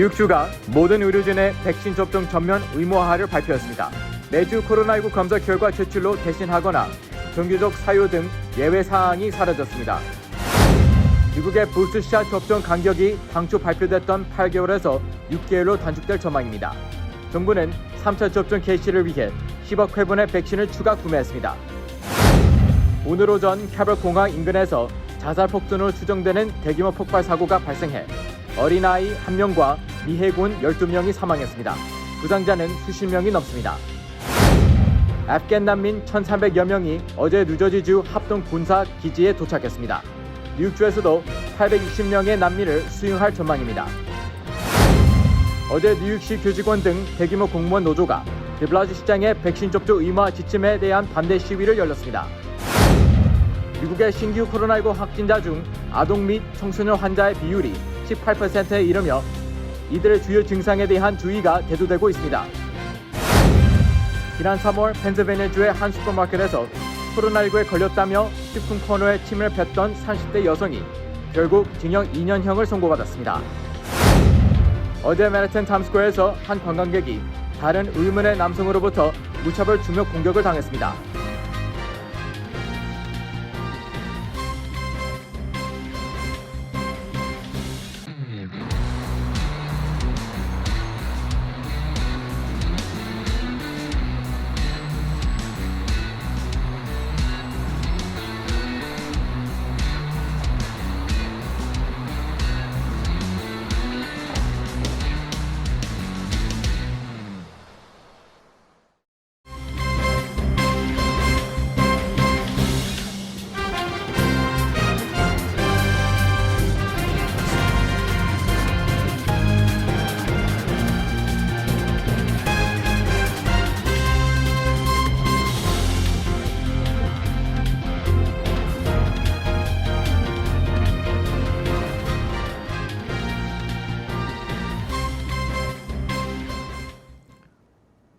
뉴욕주가 모든 의료진의 백신 접종 전면 의무화를 발표했습니다. 매주 코로나19 검사 결과 제출로 대신하거나 정규적 사유 등 예외 사항이 사라졌습니다. 미국의 부스샷 접종 간격이 당초 발표됐던 8개월에서 6개월로 단축될 전망입니다. 정부는 3차 접종 개시를 위해 10억 회분의 백신을 추가 구매했습니다. 오늘 오전 캐럴 공항 인근에서 자살 폭탄으로 추정되는 대규모 폭발 사고가 발생해 어린아이 1명과 미해군 12명이 사망했습니다. 부상자는 수십 명이 넘습니다. 아프간 난민 1,300여 명이 어제 뉴저지주 합동 군사 기지에 도착했습니다. 뉴욕주에서도 860명의 난민을 수용할 전망입니다. 어제 뉴욕시 교직원 등 대규모 공무원 노조가 데블라지 시장의 백신 접종 의무화 지침에 대한 반대 시위를 열렸습니다. 미국의 신규 코로나19 확진자 중 아동 및 청소년 환자의 비율이 18%에 이르며 이들의 주요 증상에 대한 주의가 대두되고 있습니다. 지난 3월 펜실베니아주의 한 슈퍼마켓에서 코로나19에 걸렸다며 식품 코너에 침을 뱉던 30대 여성이 결국 징역 2년형을 선고받았습니다. 어제 맨해튼 타임스퀘어에서 한 관광객이 다른 의문의 남성으로부터 무차별 주먹 공격을 당했습니다.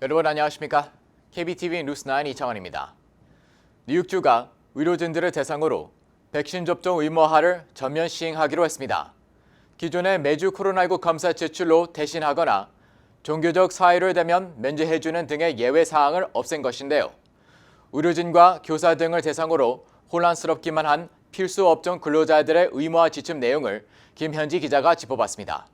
여러분 안녕하십니까? KBTV 뉴스9 이창환입니다. 뉴욕주가 의료진들을 대상으로 백신 접종 의무화를 전면 시행하기로 했습니다. 기존의 매주 코로나19 검사 제출로 대신하거나 종교적 사유를 대면 면제해주는 등의 예외 사항을 없앤 것인데요. 의료진과 교사 등을 대상으로 혼란스럽기만 한 필수 업종 근로자들의 의무화 지침 내용을 김현지 기자가 짚어봤습니다.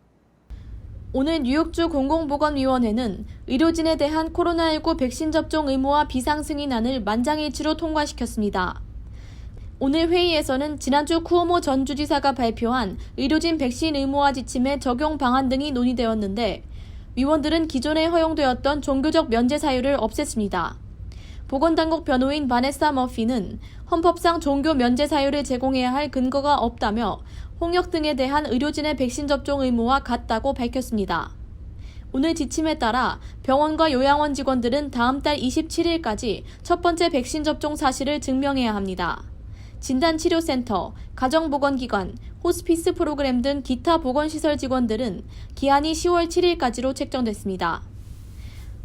오늘 뉴욕주 공공보건위원회는 의료진에 대한 코로나19 백신 접종 의무화 비상승인안을 만장일치로 통과시켰습니다. 오늘 회의에서는 지난주 쿠오모 전 주지사가 발표한 의료진 백신 의무화 지침의 적용 방안 등이 논의되었는데 위원들은 기존에 허용되었던 종교적 면제 사유를 없앴습니다. 보건당국 변호인 바네사 머피는 헌법상 종교 면제 사유를 제공해야 할 근거가 없다며 홍역 등에 대한 의료진의 백신 접종 의무와 같다고 밝혔습니다. 오늘 지침에 따라 병원과 요양원 직원들은 다음 달 27일까지 첫 번째 백신 접종 사실을 증명해야 합니다. 진단치료센터, 가정보건기관, 호스피스 프로그램 등 기타 보건시설 직원들은 기한이 10월 7일까지로 책정됐습니다.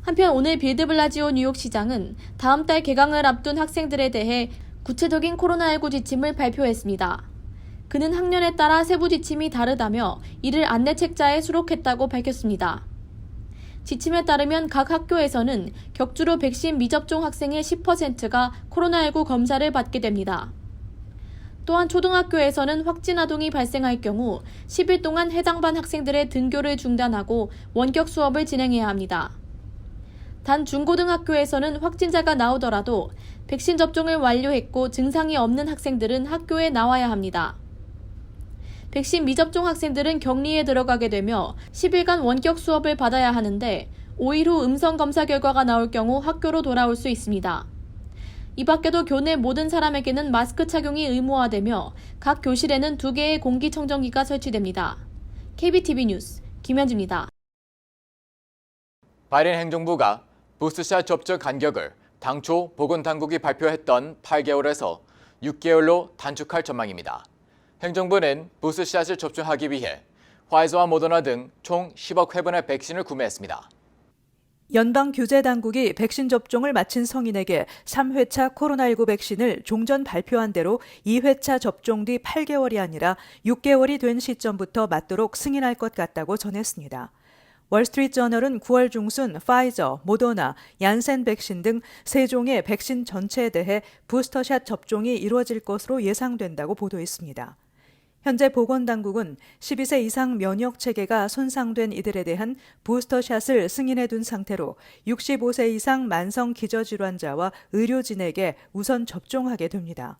한편 오늘 빌드블라지오 뉴욕시장은 다음 달 개강을 앞둔 학생들에 대해 구체적인 코로나19 지침을 발표했습니다. 그는 학년에 따라 세부 지침이 다르다며 이를 안내책자에 수록했다고 밝혔습니다. 지침에 따르면 각 학교에서는 격주로 백신 미접종 학생의 10%가 코로나19 검사를 받게 됩니다. 또한 초등학교에서는 확진 아동이 발생할 경우 10일 동안 해당 반 학생들의 등교를 중단하고 원격 수업을 진행해야 합니다. 단 중고등학교에서는 확진자가 나오더라도 백신 접종을 완료했고 증상이 없는 학생들은 학교에 나와야 합니다. 백신 미접종 학생들은 격리에 들어가게 되며 10일간 원격 수업을 받아야 하는데 5일 후 음성 검사 결과가 나올 경우 학교로 돌아올 수 있습니다. 이 밖에도 교내 모든 사람에게는 마스크 착용이 의무화되며 각 교실에는 2개의 공기청정기가 설치됩니다. KBTV 뉴스 김현지입니다. 바이든 행정부가 부스샷 접종 간격을 당초 보건당국이 발표했던 8개월에서 6개월로 단축할 전망입니다. 행정부는 부스샷을 접종하기 위해 화이자와 모더나 등 총 10억 회분의 백신을 구매했습니다. 연방규제당국이 백신 접종을 마친 성인에게 3회차 코로나19 백신을 종전 발표한 대로 2회차 접종 뒤 8개월이 아니라 6개월이 된 시점부터 맞도록 승인할 것 같다고 전했습니다. 월스트리트저널은 9월 중순 파이저, 모더나, 얀센 백신 등 3종의 백신 전체에 대해 부스터샷 접종이 이루어질 것으로 예상된다고 보도했습니다. 현재 보건당국은 12세 이상 면역 체계가 손상된 이들에 대한 부스터샷을 승인해 둔 상태로 65세 이상 만성 기저질환자와 의료진에게 우선 접종하게 됩니다.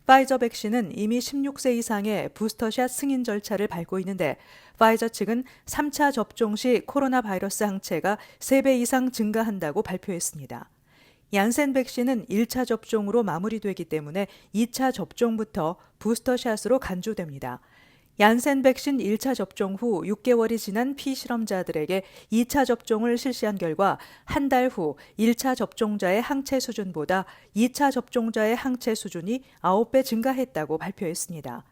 파이저 백신은 이미 16세 이상의 부스터샷 승인 절차를 밟고 있는데 파이저 측은 3차 접종 시 코로나 바이러스 항체가 3배 이상 증가한다고 발표했습니다. 얀센 백신은 1차 접종으로 마무리되기 때문에 2차 접종부터 부스터샷으로 간주됩니다. 얀센 백신 1차 접종 후 6개월이 지난 피실험자들에게 2차 접종을 실시한 결과 한 달 후 1차 접종자의 항체 수준보다 2차 접종자의 항체 수준이 9배 증가했다고 발표했습니다.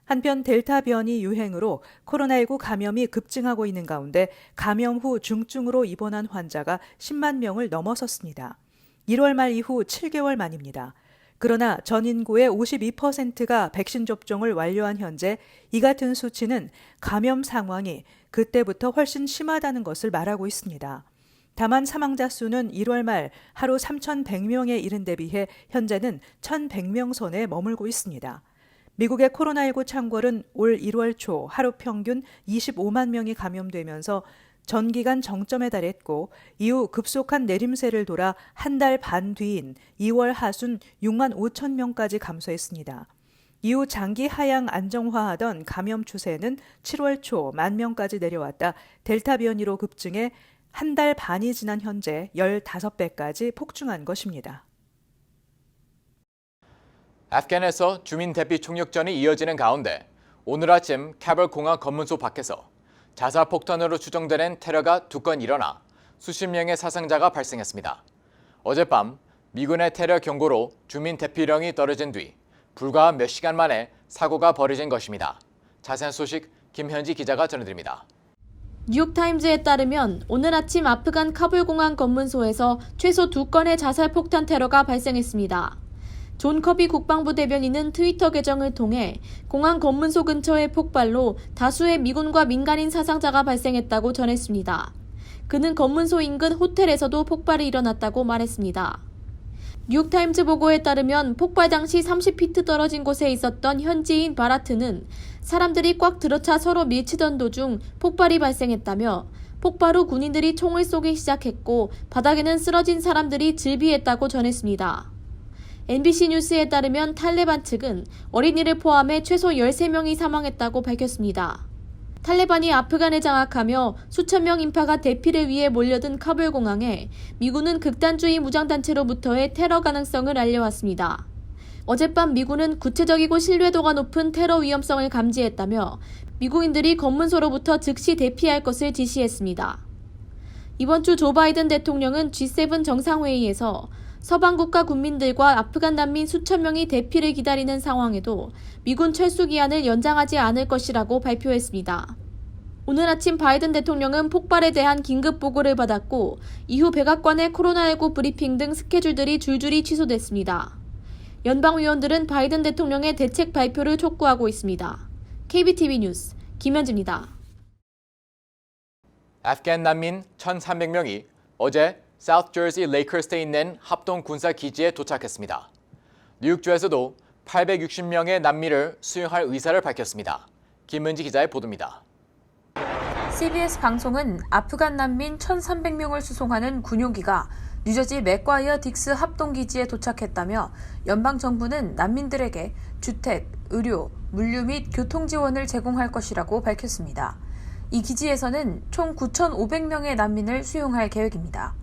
한편 델타 변이 유행으로 코로나19 감염이 급증하고 있는 가운데 감염 후 중증으로 입원한 환자가 10만 명을 넘어섰습니다. 1월 말 이후 7개월 만입니다. 그러나 전 인구의 52%가 백신 접종을 완료한 현재 이 같은 수치는 감염 상황이 그때부터 훨씬 심하다는 것을 말하고 있습니다. 다만 사망자 수는 1월 말 하루 3,100명에 이른 데 비해 현재는 1,100명 선에 머물고 있습니다. 미국의 코로나19 창궐은 올 1월 초 하루 평균 25만 명이 감염되면서 전기간 정점에 달했고 이후 급속한 내림세를 돌아 한 달 반 뒤인 2월 하순 6만 5천 명까지 감소했습니다. 이후 장기 하향 안정화하던 감염 추세는 7월 초 1만 명까지 내려왔다 델타 변이로 급증해 한 달 반이 지난 현재 15배까지 폭증한 것입니다. 아프간에서 주민 대피 총력전이 이어지는 가운데 오늘 아침 카불 공항 검문소 밖에서 자살 폭탄으로 추정되는 테러가 2건 일어나 수십 명의 사상자가 발생했습니다. 어젯밤 미군의 테러 경고로 주민 대피령이 떨어진 뒤 불과 몇 시간 만에 사고가 벌어진 것입니다. 자세한 소식 김현지 기자가 전해드립니다. 뉴욕타임즈에 따르면 오늘 아침 아프간 카불 공항 검문소에서 최소 2건의 자살 폭탄 테러가 발생했습니다. 존 커비 국방부 대변인은 트위터 계정을 통해 공항 검문소 근처의 폭발로 다수의 미군과 민간인 사상자가 발생했다고 전했습니다. 그는 검문소 인근 호텔에서도 폭발이 일어났다고 말했습니다. 뉴욕타임즈 보고에 따르면 폭발 당시 30피트 떨어진 곳에 있었던 현지인 바라트는 사람들이 꽉 들어차 서로 밀치던 도중 폭발이 발생했다며 폭발 후 군인들이 총을 쏘기 시작했고 바닥에는 쓰러진 사람들이 질비했다고 전했습니다. NBC 뉴스에 따르면 탈레반 측은 어린이를 포함해 최소 13명이 사망했다고 밝혔습니다. 탈레반이 아프간을 장악하며 수천 명 인파가 대피를 위해 몰려든 카불 공항에 미군은 극단주의 무장단체로부터의 테러 가능성을 알려왔습니다. 어젯밤 미군은 구체적이고 신뢰도가 높은 테러 위험성을 감지했다며 미국인들이 검문소로부터 즉시 대피할 것을 지시했습니다. 이번 주 조 바이든 대통령은 G7 정상회의에서 서방 국가 국민들과 아프간 난민 수천 명이 대피를 기다리는 상황에도 미군 철수 기한을 연장하지 않을 것이라고 발표했습니다. 오늘 아침 바이든 대통령은 폭발에 대한 긴급 보고를 받았고 이후 백악관의 코로나19 브리핑 등 스케줄들이 줄줄이 취소됐습니다. 연방위원들은 바이든 대통령의 대책 발표를 촉구하고 있습니다. KBTV 뉴스 김현지입니다. 아프간 난민 1,300명이 어제 사우스저지 레이커스트에 있는 합동 군사 기지에 도착했습니다. 뉴욕주에서도 860명의 난민을 수용할 의사를 밝혔습니다. 김은지 기자의 보도입니다. CBS 방송은 아프간 난민 1,300명을 수송하는 군용기가 뉴저지 맥과이어 딕스 합동기지에 도착했다며 연방정부는 난민들에게 주택, 의료, 물류 및 교통 지원을 제공할 것이라고 밝혔습니다. 이 기지에서는 총 9,500명의 난민을 수용할 계획입니다.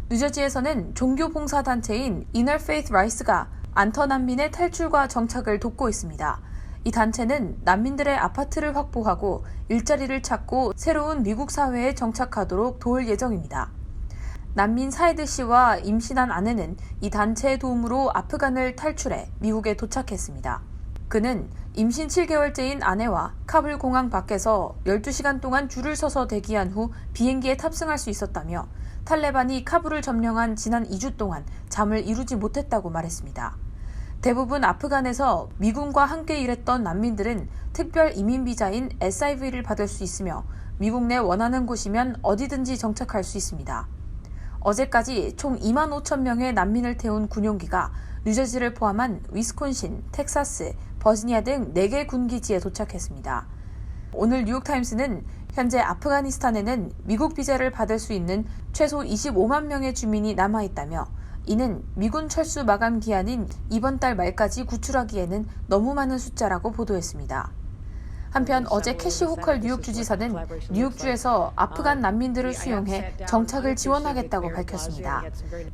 뉴저지에서는 종교봉사단체인 Inner Faith Rice가 안터 난민의 탈출과 정착을 돕고 있습니다. 이 단체는 난민들의 아파트를 확보하고 일자리를 찾고 새로운 미국 사회에 정착하도록 도울 예정입니다. 난민 사이드 씨와 임신한 아내는 이 단체의 도움으로 아프간을 탈출해 미국에 도착했습니다. 그는 임신 7개월째인 아내와 카불 공항 밖에서 12시간 동안 줄을 서서 대기한 후 비행기에 탑승할 수 있었다며 탈레반이 카불을 점령한 지난 2주 동안 잠을 이루지 못했다고 말했습니다. 대부분 아프간에서 미군과 함께 일했던 난민들은 특별 이민 비자인 SIV를 받을 수 있으며 미국 내 원하는 곳이면 어디든지 정착할 수 있습니다. 어제까지 총 2만 5천 명의 난민을 태운 군용기가 뉴저지를 포함한 위스콘신, 텍사스, 버지니아 등 4개 군기지에 도착했습니다. 오늘 뉴욕타임스는 현재 아프가니스탄에는 미국 비자를 받을 수 있는 최소 25만 명의 주민이 남아있다며 이는 미군 철수 마감 기한인 이번 달 말까지 구출하기에는 너무 많은 숫자라고 보도했습니다. 한편 어제 캐시 호컬 뉴욕 주지사는 뉴욕주에서 아프간 난민들을 수용해 정착을 지원하겠다고 밝혔습니다.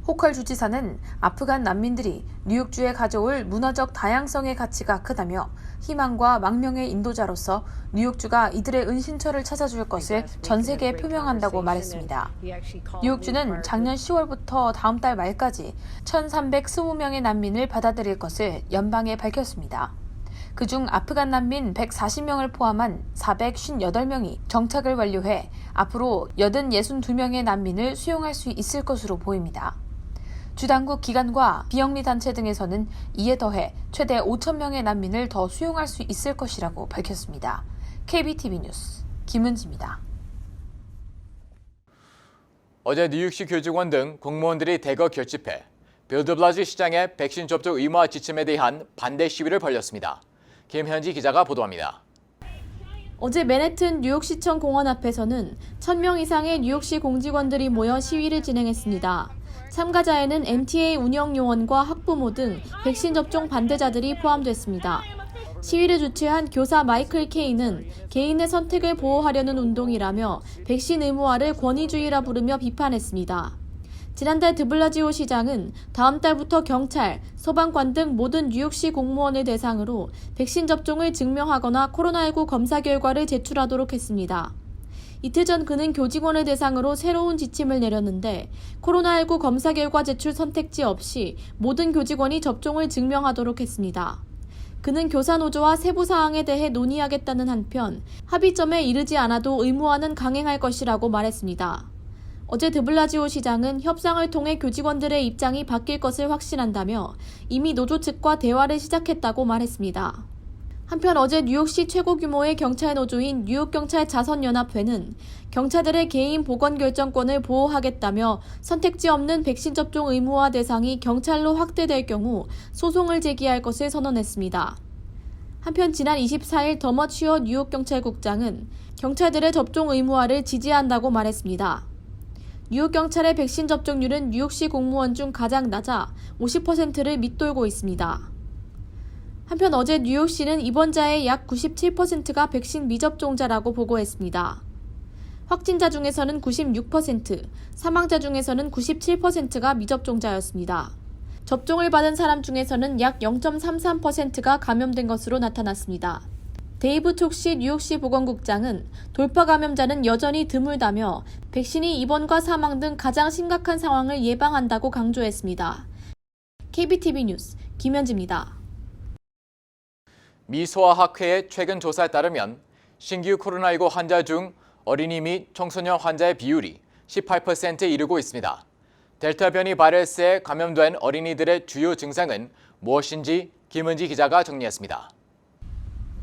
호컬 주지사는 아프간 난민들이 뉴욕주에 가져올 문화적 다양성의 가치가 크다며 희망과 망명의 인도자로서 뉴욕주가 이들의 은신처를 찾아줄 것을 전 세계에 표명한다고 말했습니다. 뉴욕주는 작년 10월부터 다음 달 말까지 1,320명의 난민을 받아들일 것을 연방에 밝혔습니다. 그중 아프간 난민 140명을 포함한 458명이 정착을 완료해 앞으로 62명의 난민을 수용할 수 있을 것으로 보입니다. 주당국 기관과 비영리 단체 등에서는 이에 더해 최대 5,000명의 난민을 더 수용할 수 있을 것이라고 밝혔습니다. KBTV 뉴스 김은지입니다. 어제 뉴욕시 교직원 등 공무원들이 대거 결집해 빌드블라지 시장의 백신 접종 의무화 지침에 대한 반대 시위를 벌였습니다. 김현지 기자가 보도합니다. 어제 맨해튼 뉴욕시청 공원 앞에서는 1,000명 이상의 뉴욕시 공직원들이 모여 시위를 진행했습니다. 참가자에는 MTA 운영 요원과 학부모 등 백신 접종 반대자들이 포함됐습니다. 시위를 주최한 교사 마이클 케이는 개인의 선택을 보호하려는 운동이라며 백신 의무화를 권위주의라 부르며 비판했습니다. 지난달 드블라지오 시장은 다음 달부터 경찰, 소방관 등 모든 뉴욕시 공무원을 대상으로 백신 접종을 증명하거나 코로나19 검사 결과를 제출하도록 했습니다. 이틀 전 그는 교직원을 대상으로 새로운 지침을 내렸는데 코로나19 검사 결과 제출 선택지 없이 모든 교직원이 접종을 증명하도록 했습니다. 그는 교사노조와 세부 사항에 대해 논의하겠다는 한편 합의점에 이르지 않아도 의무화는 강행할 것이라고 말했습니다. 어제 드블라지오 시장은 협상을 통해 교직원들의 입장이 바뀔 것을 확신한다며 이미 노조 측과 대화를 시작했다고 말했습니다. 한편 어제 뉴욕시 최고 규모의 경찰 노조인 뉴욕경찰 자선연합회는 경찰들의 개인 보건 결정권을 보호하겠다며 선택지 없는 백신 접종 의무화 대상이 경찰로 확대될 경우 소송을 제기할 것을 선언했습니다. 한편 지난 24일 더머치어 뉴욕경찰국장은 경찰들의 접종 의무화를 지지한다고 말했습니다. 뉴욕 경찰의 백신 접종률은 뉴욕시 공무원 중 가장 낮아 50%를 밑돌고 있습니다. 한편 어제 뉴욕시는 입원자의 약 97%가 백신 미접종자라고 보고했습니다. 확진자 중에서는 96%, 사망자 중에서는 97%가 미접종자였습니다. 접종을 받은 사람 중에서는 약 0.33%가 감염된 것으로 나타났습니다. 데이브 톡시 뉴욕시 보건국장은 돌파 감염자는 여전히 드물다며 백신이 입원과 사망 등 가장 심각한 상황을 예방한다고 강조했습니다. KBTV 뉴스 김현지입니다. 미 소아학회의 최근 조사에 따르면 신규 코로나19 환자 중 어린이 및 청소년 환자의 비율이 18%에 이르고 있습니다. 델타 변이 바이러스에 감염된 어린이들의 주요 증상은 무엇인지 김은지 기자가 정리했습니다.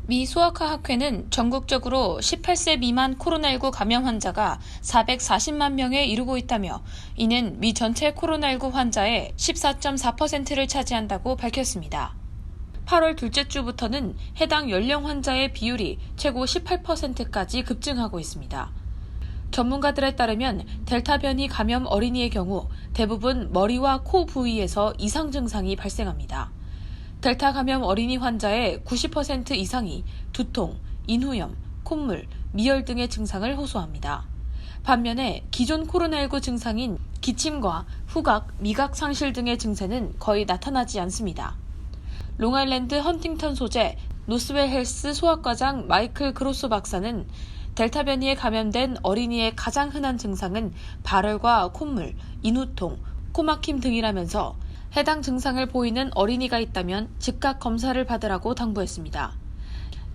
미 소아과 학회는 전국적으로 18세 미만 코로나19 감염 환자가 440만 명에 이르고 있다며 이는 미 전체 코로나19 환자의 14.4%를 차지한다고 밝혔습니다. 8월 둘째 주부터는 해당 연령 환자의 비율이 최고 18%까지 급증하고 있습니다. 전문가들에 따르면 델타 변이 감염 어린이의 경우 대부분 머리와 코 부위에서 이상 증상이 발생합니다. 델타 감염 어린이 환자의 90% 이상이 두통, 인후염, 콧물, 미열 등의 증상을 호소합니다. 반면에 기존 코로나19 증상인 기침과 후각, 미각 상실 등의 증세는 거의 나타나지 않습니다. 롱아일랜드 헌팅턴 소재 노스웰 헬스 소아과장 마이클 그로소 박사는 델타 변이에 감염된 어린이의 가장 흔한 증상은 발열과 콧물, 인후통, 코막힘 등이라면서 해당 증상을 보이는 어린이가 있다면 즉각 검사를 받으라고 당부했습니다.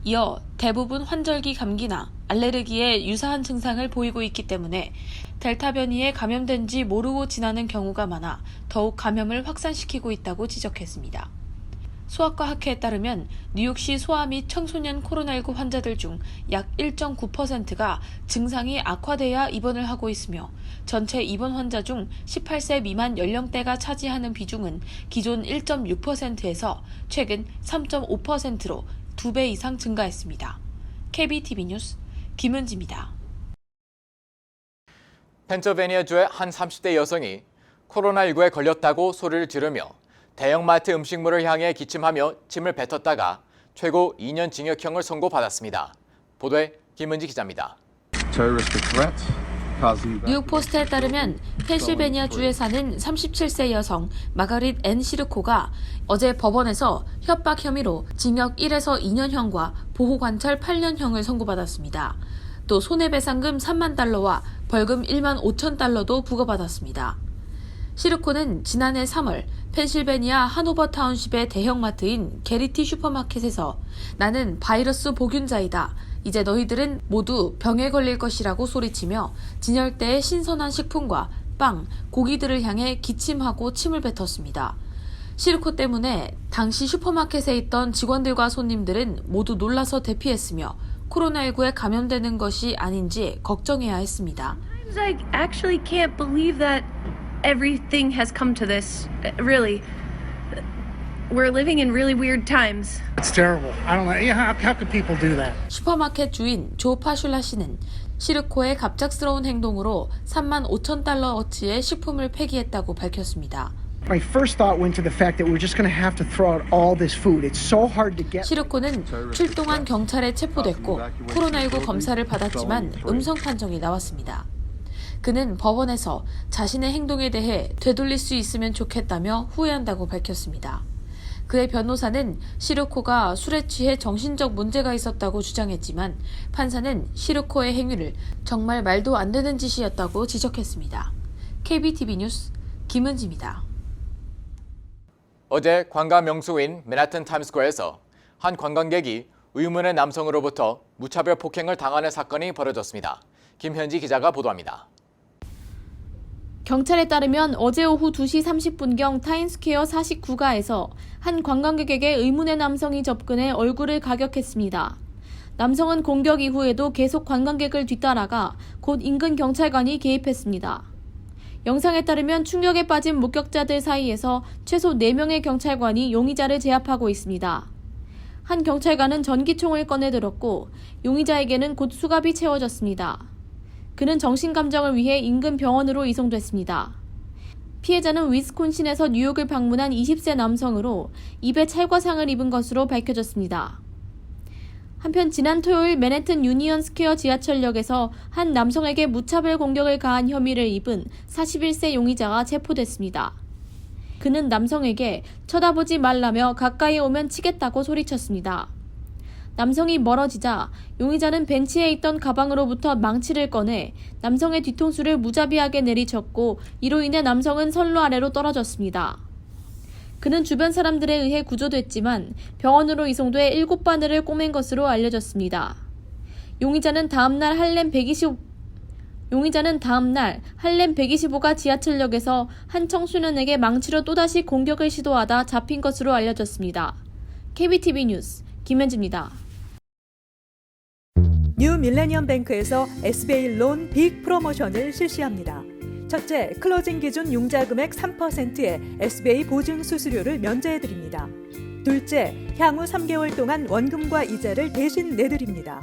이어 대부분 환절기 감기나 알레르기에 유사한 증상을 보이고 있기 때문에 델타 변이에 감염된지 모르고 지나는 경우가 많아 더욱 감염을 확산시키고 있다고 지적했습니다. 소아과 학회에 따르면 뉴욕시 소아 및 청소년 코로나19 환자들 중 약 1.9%가 증상이 악화돼야 입원을 하고 있으며 전체 입원 환자 중 18세 미만 연령대가 차지하는 비중은 기존 1.6%에서 최근 3.5%로 2배 이상 증가했습니다. KBTV 뉴스 김은지입니다. 펜실베니아주의 한 30대 여성이 코로나19에 걸렸다고 소리를 지르며 대형마트 음식물을 향해 기침하며 침을 뱉었다가 최고 2년 징역형을 선고받았습니다. 보도에 김은지 기자입니다. 뉴욕포스트에 따르면 펜실베니아주에 사는 37세 여성 마가릿 앤 시르코가 어제 법원에서 협박 혐의로 징역 1에서 2년형과 보호관찰 8년형을 선고받았습니다. 또 손해배상금 3만 달러와 벌금 1만 5천 달러도 부과받았습니다. 시르코는 지난해 3월 펜실베니아 하노버 타운십의 대형마트인 게리티 슈퍼마켓에서 나는 바이러스 보균자이다. 이제 너희들은 모두 병에 걸릴 것이라고 소리치며 진열대의 신선한 식품과 빵, 고기들을 향해 기침하고 침을 뱉었습니다. 시르코 때문에 당시 슈퍼마켓에 있던 직원들과 손님들은 모두 놀라서 대피했으며 코로나19에 감염되는 것이 아닌지 걱정해야 했습니다. I actually can't believe that everything has come to this. Really, we're living in really weird times. It's terrible. I don't know. How could people do that? 슈퍼마켓 주인 조 파슐라 씨는 시르코의 갑작스러운 행동으로 3만 5천 달러어치의 식품을 폐기했다고 밝혔습니다. My first thought went to the fact that we're just going to have to throw out all this food. It's so hard to get. 시르코는 출동한 경찰에 체포됐고 코로나19 검사를 받았지만 음성 판정이 나왔습니다. 그는 법원에서 자신의 행동에 대해 되돌릴 수 있으면 좋겠다며 후회한다고 밝혔습니다. 그의 변호사는 시르코가 술에 취해 정신적 문제가 있었다고 주장했지만 판사는 시르코의 행위를 정말 말도 안 되는 짓이었다고 지적했습니다. KBTV 뉴스 김은지입니다. 어제 관광 명소인 맨하튼 타임스퀘어에서 한 관광객이 의문의 남성으로부터 무차별 폭행을 당하는 사건이 벌어졌습니다. 김현지 기자가 보도합니다. 경찰에 따르면 어제 오후 2시 30분경 타임스퀘어 49가에서 한 관광객에게 의문의 남성이 접근해 얼굴을 가격했습니다. 남성은 공격 이후에도 계속 관광객을 뒤따라가 곧 인근 경찰관이 개입했습니다. 영상에 따르면 충격에 빠진 목격자들 사이에서 최소 4명의 경찰관이 용의자를 제압하고 있습니다. 한 경찰관은 전기총을 꺼내 들었고 용의자에게는 곧 수갑이 채워졌습니다. 그는 정신감정을 위해 인근 병원으로 이송됐습니다. 피해자는 위스콘신에서 뉴욕을 방문한 20세 남성으로 입에 찰과상을 입은 것으로 밝혀졌습니다. 한편 지난 토요일 맨해튼 유니언 스퀘어 지하철역에서 한 남성에게 무차별 공격을 가한 혐의를 입은 41세 용의자가 체포됐습니다. 그는 남성에게 쳐다보지 말라며 가까이 오면 치겠다고 소리쳤습니다. 남성이 멀어지자 용의자는 벤치에 있던 가방으로부터 망치를 꺼내 남성의 뒤통수를 무자비하게 내리쳤고 이로 인해 남성은 선로 아래로 떨어졌습니다. 그는 주변 사람들에 의해 구조됐지만 병원으로 이송돼 7바늘을 꼬맨 것으로 알려졌습니다. 용의자는 다음날 할렘 125가 지하철역에서 한 청소년에게 망치로 또다시 공격을 시도하다 잡힌 것으로 알려졌습니다. KBTV 뉴스 김현지입니다. 뉴 밀레니엄 뱅크에서 SBA 론 빅 프로모션을 실시합니다. 첫째, 클로징 기준 융자 금액 3%의 SBA 보증 수수료를 면제해드립니다. 둘째, 향후 3개월 동안 원금과 이자를 대신 내드립니다.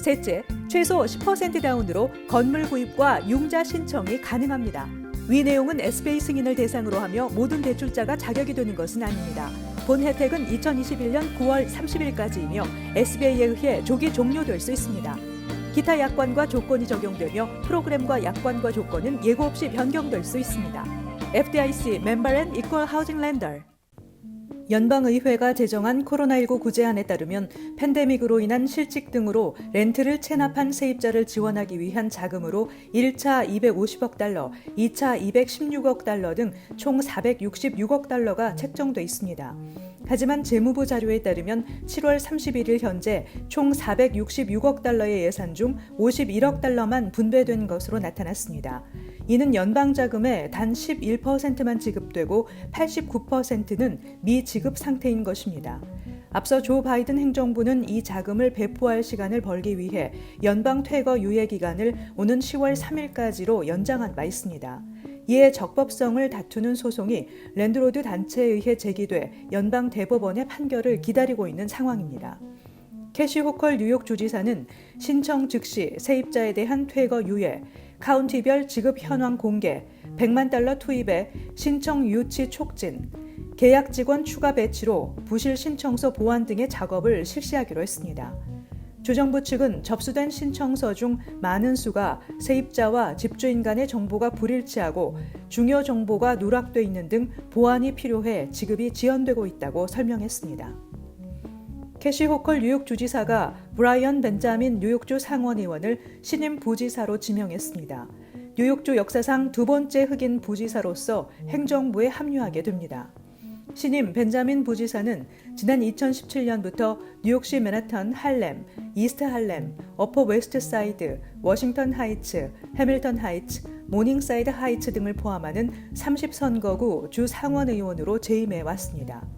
셋째, 최소 10% 다운으로 건물 구입과 융자 신청이 가능합니다. 위 내용은 SBA 승인을 대상으로 하며 모든 대출자가 자격이 되는 것은 아닙니다. 본 혜택은 2021년 9월 30일까지이며 SBA에 의해 조기 종료될 수 있습니다. 기타 약관과 조건이 적용되며 프로그램과 약관과 조건은 예고 없이 변경될 수 있습니다. FDIC 멤버 앤 이퀄 하우징 렌더. 연방의회가 제정한 코로나19 구제안에 따르면 팬데믹으로 인한 실직 등으로 렌트를 체납한 세입자를 지원하기 위한 자금으로 1차 250억 달러, 2차 216억 달러 등 총 466억 달러가 책정돼 있습니다. 하지만 재무부 자료에 따르면 7월 31일 현재 총 466억 달러의 예산 중 51억 달러만 분배된 것으로 나타났습니다. 이는 연방 자금의 단 11%만 지급되고 89%는 미지급 상태인 것입니다. 앞서 조 바이든 행정부는 이 자금을 배포할 시간을 벌기 위해 연방 퇴거 유예 기간을 오는 10월 3일까지로 연장한 바 있습니다. 이에 적법성을 다투는 소송이 랜드로드 단체에 의해 제기돼 연방 대법원의 판결을 기다리고 있는 상황입니다. 캐시 호컬 뉴욕 주지사는 신청 즉시 세입자에 대한 퇴거 유예, 카운티별 지급 현황 공개, 100만 달러 투입에 신청 유치 촉진, 계약 직원 추가 배치로 부실 신청서 보완 등의 작업을 실시하기로 했습니다. 주정부 측은 접수된 신청서 중 많은 수가 세입자와 집주인 간의 정보가 불일치하고 중요 정보가 누락돼 있는 등 보완이 필요해 지급이 지연되고 있다고 설명했습니다. 캐시 호컬 뉴욕 주지사가 브라이언 벤자민 뉴욕주 상원의원을 신임 부지사로 지명했습니다. 뉴욕주 역사상 두 번째 흑인 부지사로서 행정부에 합류하게 됩니다. 신임 벤자민 부지사는 지난 2017년부터 뉴욕시 맨하탄, 할렘, 이스트 할렘, 어퍼 웨스트 사이드, 워싱턴 하이츠, 해밀턴 하이츠, 모닝사이드 하이츠 등을 포함하는 30선거구 주 상원의원으로 재임해 왔습니다.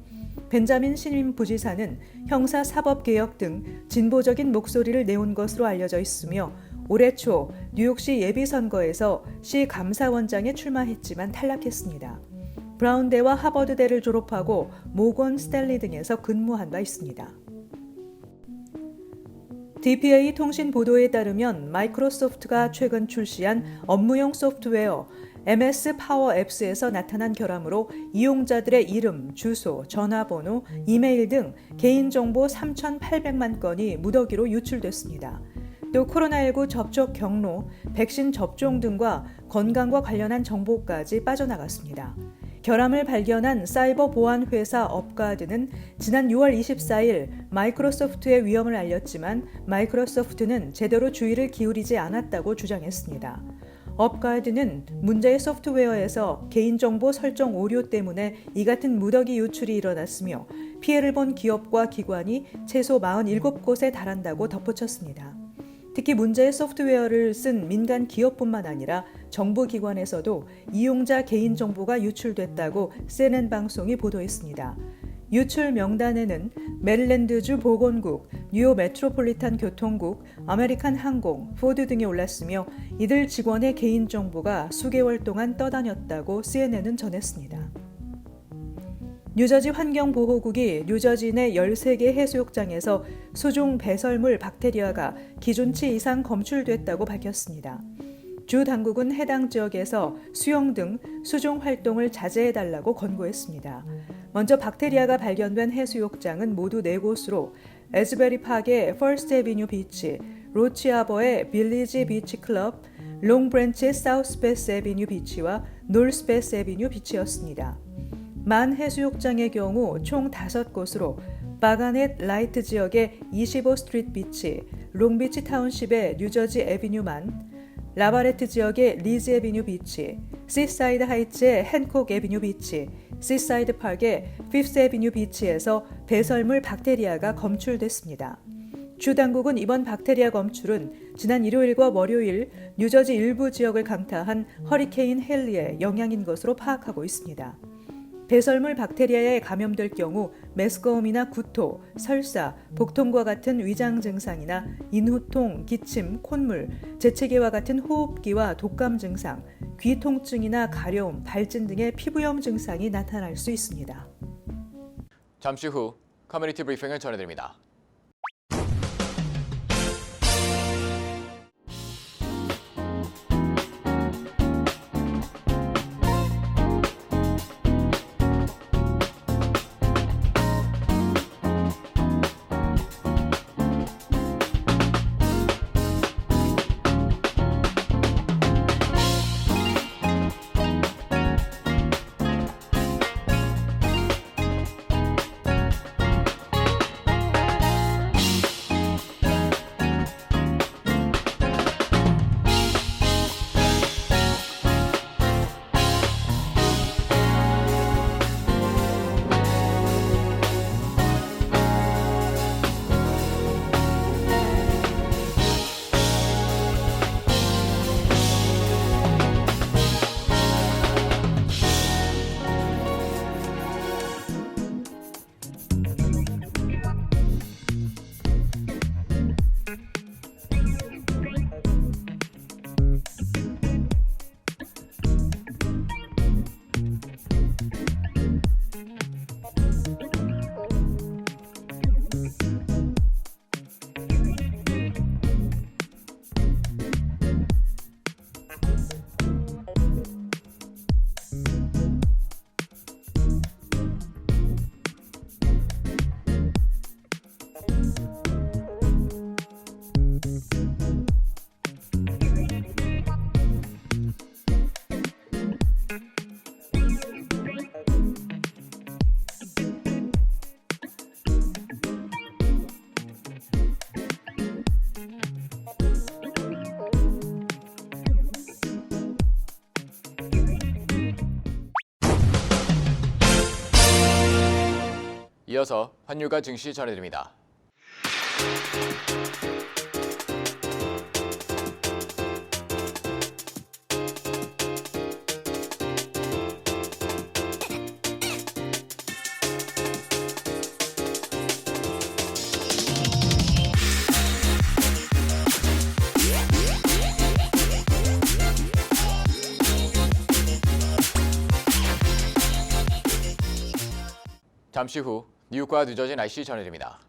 벤자민 신임 부지사는 형사 사법개혁 등 진보적인 목소리를 내온 것으로 알려져 있으며 올해 초 뉴욕시 예비선거에서 시 감사원장에 출마했지만 탈락했습니다. 브라운대와 하버드대를 졸업하고 모건 스탠리 등에서 근무한 바 있습니다. DPA 통신 보도에 따르면 마이크로소프트가 최근 출시한 업무용 소프트웨어 MS 파워 앱스에서 나타난 결함으로 이용자들의 이름, 주소, 전화번호, 이메일 등 개인정보 3,800만 건이 무더기로 유출됐습니다. 또 코로나19 접촉 경로, 백신 접종 등과 건강과 관련한 정보까지 빠져나갔습니다. 결함을 발견한 사이버 보안 회사 업가드는 지난 6월 24일 마이크로소프트의 위험을 알렸지만 마이크로소프트는 제대로 주의를 기울이지 않았다고 주장했습니다. 업가드는 문제의 소프트웨어에서 개인정보 설정 오류 때문에 이 같은 무더기 유출이 일어났으며 피해를 본 기업과 기관이 최소 47곳에 달한다고 덧붙였습니다. 특히 문제의 소프트웨어를 쓴 민간 기업뿐만 아니라 정부기관에서도 이용자 개인정보가 유출됐다고 CNN 방송이 보도했습니다. 유출 명단에는 메릴랜드주 보건국, 뉴욕 메트로폴리탄 교통국, 아메리칸 항공, 포드 등이 올랐으며 이들 직원의 개인정보가 수개월 동안 떠다녔다고 CNN은 전했습니다. 뉴저지 환경보호국이 뉴저지 내 13개 해수욕장에서 수중 배설물 박테리아가 기준치 이상 검출됐다고 밝혔습니다. 주 당국은 해당 지역에서 수영 등 수중 활동을 자제해달라고 권고했습니다. 먼저 박테리아가 발견된 해수욕장은 모두 4곳으로 에즈베리 파크의 퍼스트 애비뉴 비치, 로치하버의 빌리지 비치 클럽, 롱브랜치의 사우스 베스 애비뉴 비치와 놀스 베스 애비뉴 비치였습니다. 만 해수욕장의 경우 총 5곳으로 바가넷 라이트 지역의 25스트리트 비치, 롱비치 타운십의 뉴저지 애비뉴만, 라바레트 지역의 리즈 애비뉴 비치, 시사이드 하이츠의 핸콕 애비뉴 비치, 시사이드 파크의 피프스 애비뉴 비치에서 배설물 박테리아가 검출됐습니다. 주 당국은 이번 박테리아 검출은 지난 일요일과 월요일 뉴저지 일부 지역을 강타한 허리케인 헨리의 영향인 것으로 파악하고 있습니다. 배설물 박테리아에 감염될 경우 메스꺼움이나 구토, 설사, 복통과 같은 위장 증상이나 인후통, 기침, 콧물, 재채기와 같은 호흡기와 독감 증상, 귀 통증이나 가려움, 발진 등의 피부염 증상이 나타날 수 있습니다. 잠시 후 커뮤니티 브리핑을 전해드립니다. 이어서 환율과 증시 전해드립니다. 잠시 후 뉴욕과 뉴저지 날씨 전해드립니다.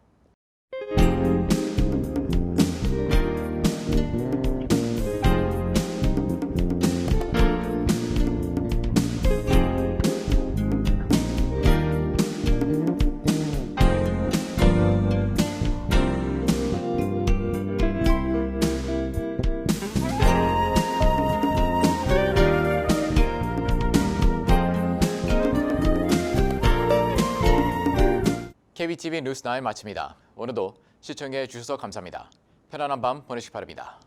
KBTV 뉴스 9 마칩니다. 오늘도 시청해 주셔서 감사합니다. 편안한 밤 보내시기 바랍니다.